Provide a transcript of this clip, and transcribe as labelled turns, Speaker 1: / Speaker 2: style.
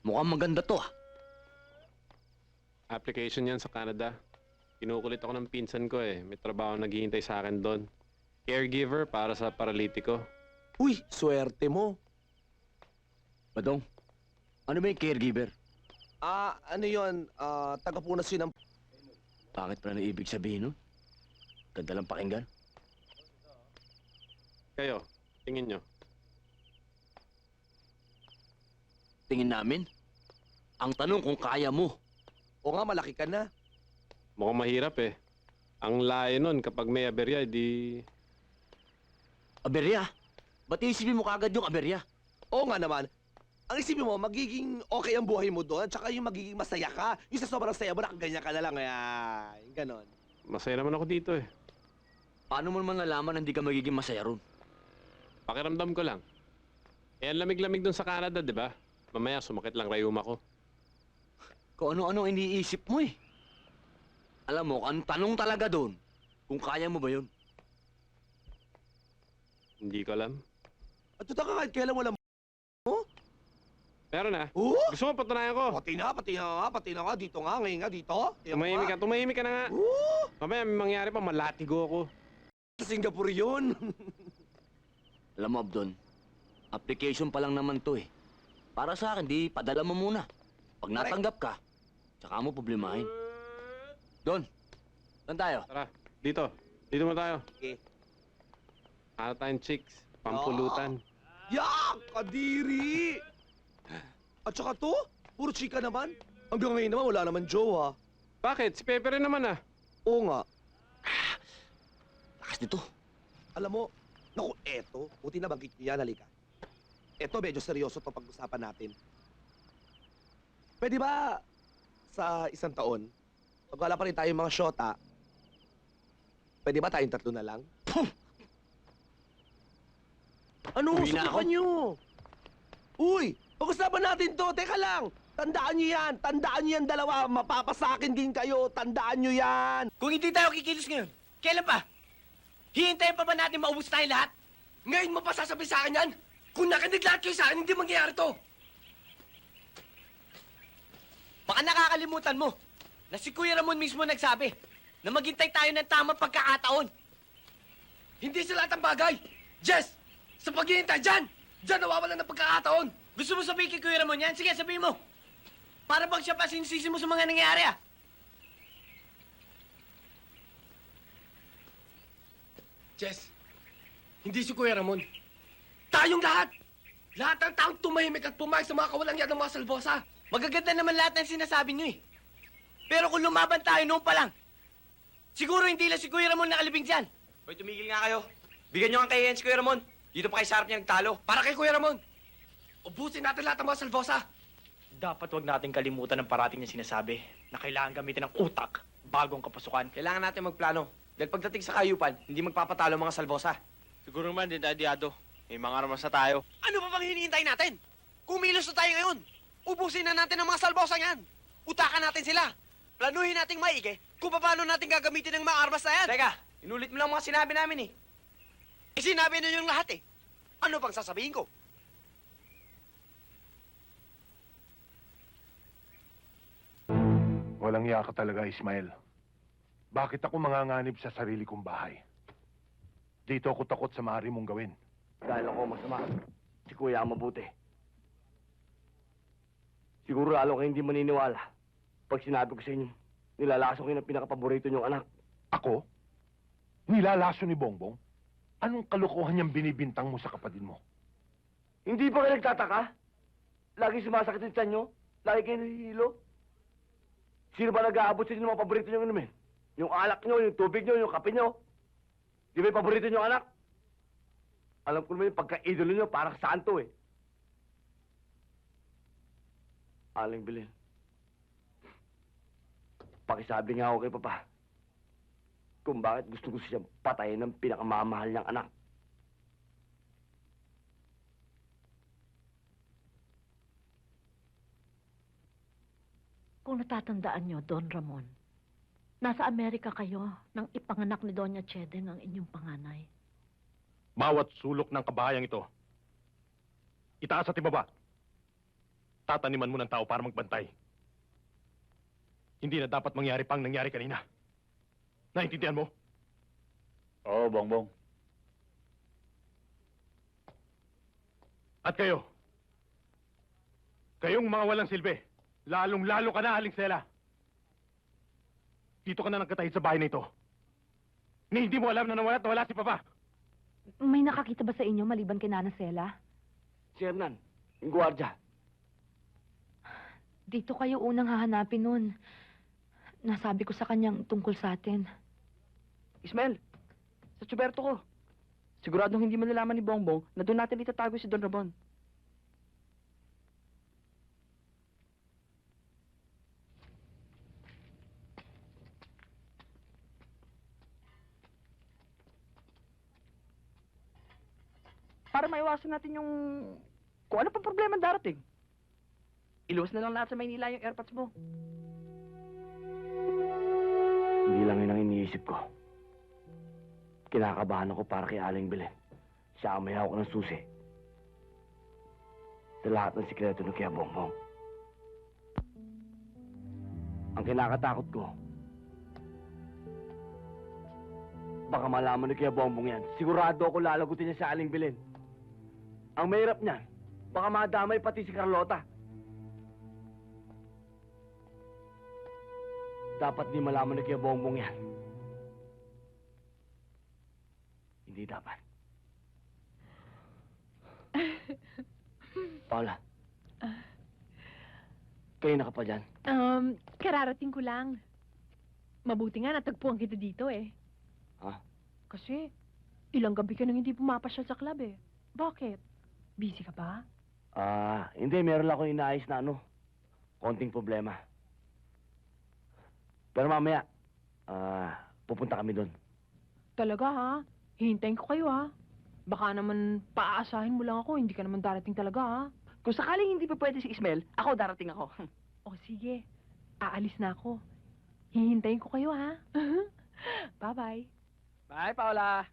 Speaker 1: Mukhang maganda to ah.
Speaker 2: Application yan sa Canada. Kinukulit ako ng pinsan ko eh. May trabaho naghihintay sa akin doon. Caregiver para sa paralitiko.
Speaker 3: Uy, swerte mo.
Speaker 1: Badong, ano ba yung caregiver?
Speaker 3: Ano yun? Tagapunas yun ng...
Speaker 1: Bakit pa na ibig sabihin nun? Ganda lang pakinggan.
Speaker 2: Kayo, tingin nyo.
Speaker 1: Tingin namin. Ang tanong kung kaya mo.
Speaker 3: O nga, malaki ka na.
Speaker 2: Mukhang mahirap eh. Ang layo nun kapag may aberya, di...
Speaker 1: Aberya? Ba't isipin mo kagad yung aberya?
Speaker 3: Oo nga naman. Ang isipin mo, magiging okay ang buhay mo doon, tsaka yung magiging masaya ka. Yung sa sobrang saya mo, nakaganyan ka na lang. Yung ganon.
Speaker 2: Masaya naman ako dito eh.
Speaker 1: Paano mo naman nalaman na hindi ka magiging masaya ron?
Speaker 2: Pakiramdam ko lang. Eh, ang lamig-lamig dun sa Canada, di ba? Mamaya, sumakit lang rayuma ko.
Speaker 1: Kung ano-ano iniisip mo eh. Alam mo, ang tanong talaga doon, kung kaya mo ba yun?
Speaker 2: Hindi ko alam.
Speaker 3: At ito ka kahit kailan wala mo.
Speaker 2: Pero na,
Speaker 3: Oo?
Speaker 2: gusto mo patunayan ko.
Speaker 3: Pati na nga. Dito nga, ngayon nga, dito.
Speaker 2: Tumahimik ka na nga.
Speaker 3: Oo!
Speaker 2: Mamaya, may mangyari pa, malatigo ako.
Speaker 3: Sa Singapore yun.
Speaker 1: Alam mo, Abdon, application pa lang naman to eh. Para sa akin, di padala mo muna. Pag natanggap ka, tsaka mo problemahin. Don, saan tayo?
Speaker 2: Tara, dito. Dito mo tayo.
Speaker 3: Okay.
Speaker 2: Hanap tayong chicks. Pampulutan.
Speaker 3: Yak! Kadiri! At saka to, puro chika naman. Hanggang ngayon naman, wala naman jowa.
Speaker 2: Bakit? Si Pepe rin naman ah.
Speaker 3: Oo nga.
Speaker 1: Lakas nito.
Speaker 3: Alam mo, naku, eto, buti na banggit niya, halika. Eto, medyo seryoso to pag-usapan natin. Pwede ba sa isang taon, pag wala pa rin tayong mga syota, pwede ba tayong tatlo na lang? Ano,
Speaker 1: Uwi na
Speaker 3: subukan
Speaker 1: ako.
Speaker 3: nyo? Uy, pag-usapan natin to, teka lang. Tandaan nyo yan dalawa, mapapasakin din kayo, tandaan nyo yan.
Speaker 4: Kung hindi tayo kikilos ngayon, kailan pa? Hihintayin pa ba natin maubos tayo lahat? Ngayon mo pa sasabihin sa akin yan? Kung nakinig lahat kayo sa akin, hindi mangyayari to. Baka nakakalimutan mo na si Kuya Ramon mismo nagsabi na maghintay tayo ng tamang pagkakataon. Hindi sa lahat ng bagay. Jess, sa paghihintay dyan nawawalan ng pagkakataon. Gusto mo sabihin kay Kuya Ramon yan? Sige, sabihin mo. Para bang siya pa sinisisi mo sa mga nangyayari ah. Jess, hindi si Kuya Ramon. Tayong lahat! Lahat ng taong tumahimik at pumayag sa mga kawalang yan ng mga salbosa. Magaganda naman lahat ng sinasabi niyo eh. Pero kung lumaban tayo noon pa lang, siguro hindi lang si Kuya Ramon nakalibing dyan.
Speaker 5: Hoy, tumigil nga kayo. Bigyan nyo ang kahiyan si Kuya Ramon. Dito pa kayo sa harap niya nagtalo.
Speaker 4: Para kay Kuya Ramon, ubusin natin lahat ng mga salbosa.
Speaker 6: Dapat wag natin kalimutan ang parating niya sinasabi na kailangan gamitin ng utak bagong kapasukan.
Speaker 5: Kailangan natin magplano. Dahil pagdating sa kayupan, hindi magpapatalo ang mga salbosa.
Speaker 6: Siguro naman din tayo. May mga armas na tayo.
Speaker 4: Ano pa bang hinihintay natin? Kumilos na tayo ngayon. Ubusin na natin ang mga salbosa yan. Utakan natin sila. Planuhin nating maigi kung paano natin gagamitin ang mga armas na yan.
Speaker 5: Teka, inulit mo lang mga sinabi namin eh.
Speaker 4: Eh, sinabi na yung lahat eh. Ano pang sasabihin ko?
Speaker 7: Walang iya ka talaga, Ismael. Bakit ako manganganib sa sarili kong bahay? Dito ako takot sa maaari mong gawin.
Speaker 1: Dahil ako masama. Si Kuya ang mabuti. Siguro lalo kayo hindi maniniwala pag sinabi ko sa inyo, nilalaso kayo ng pinakapaborito niyong anak.
Speaker 7: Ako? Nilalaso ni Bongbong? Anong kalokohan niyang binibintang mo sa kapatid mo?
Speaker 1: Hindi ba kayo nagtataka? Lagi sumasakit yung tiyan nyo? Lagi kayo nahihilo? Sino ba nag-aabot sa inyo ng mga paborito niyong inumin? Yung alak nyo, yung tubig nyo, yung kape nyo? Di ba yung paborito niyong anak? Alam ko naman yung pagka-idolo nyo, parang santo eh. Aling Bilin. Pakisabi nga ako kay Papa kung bakit gusto siyang patayin ng pinakamamahal niyang anak.
Speaker 8: Kung natatandaan nyo, Don Ramon, nasa Amerika kayo nang ipanganak ni Doña Chedeng ang inyong panganay.
Speaker 7: Bawat sulok ng kabayang ito, itaas at ibaba. tataniman mo ng tao para magbantay. Hindi na dapat mangyari pang nangyari kanina. Naintindihan mo?
Speaker 9: Oo, Bongbong.
Speaker 7: At kayo? Kayong mga walang silbi, lalong-lalo ka na, Aling Stella. Dito ka na nagkatahid sa bahay na ito. Ni hindi mo alam na nawala si Papa.
Speaker 10: May nakakita ba sa inyo maliban kay Nana Sela?
Speaker 1: Si Hernan, yung gwardiya.
Speaker 10: Dito kayo unang hahanapin nun. Nasabi ko sa kanyang tungkol sa atin.
Speaker 4: Ismael, sa tsuberto ko. Siguradong hindi malalaman ni Bongbong na doon natin itatago si Don Ramon. Para maiwasan natin yung kung ano pang problema darating. Iluwas na lang lahat sa Maynila yung airpods mo.
Speaker 1: Hindi lang yun ang iniisip ko. Kinakabahan ako para kay Aling Belen. Siya ang may hawak ng susi. Sa lahat ng sikreto ng Kuya Bongbong. Ang kinakatakot ko, baka malaman ni Kuya Bongbong yan. Sigurado ako lalagutin niya sa Aling Belen. Ang mahirap niyan, baka madamay pati si Carlota. Dapat di malaman ni Kuya Bongbong yan. Hindi dapat. Paula. Kayo na ka pa dyan?
Speaker 11: Kararating ko lang. Mabuti nga natagpuan kita dito eh.
Speaker 1: Ha?
Speaker 11: Kasi, ilang gabi ka nang hindi pumapasyal sa club eh. Bakit? Busy ka ba?
Speaker 1: Hindi. Meron lang akong inaayos na konting problema. Pero mamaya, pupunta kami doon.
Speaker 11: Talaga ha? Hihintayin ko kayo ha? Baka naman paaasahin mo lang ako, hindi ka naman darating talaga ha?
Speaker 4: Kung sakaling hindi pa pwede si Ismael, ako darating ako.
Speaker 11: O sige, aalis na ako. Hihintayin ko kayo ha? Bye-bye.
Speaker 4: Bye, Paula.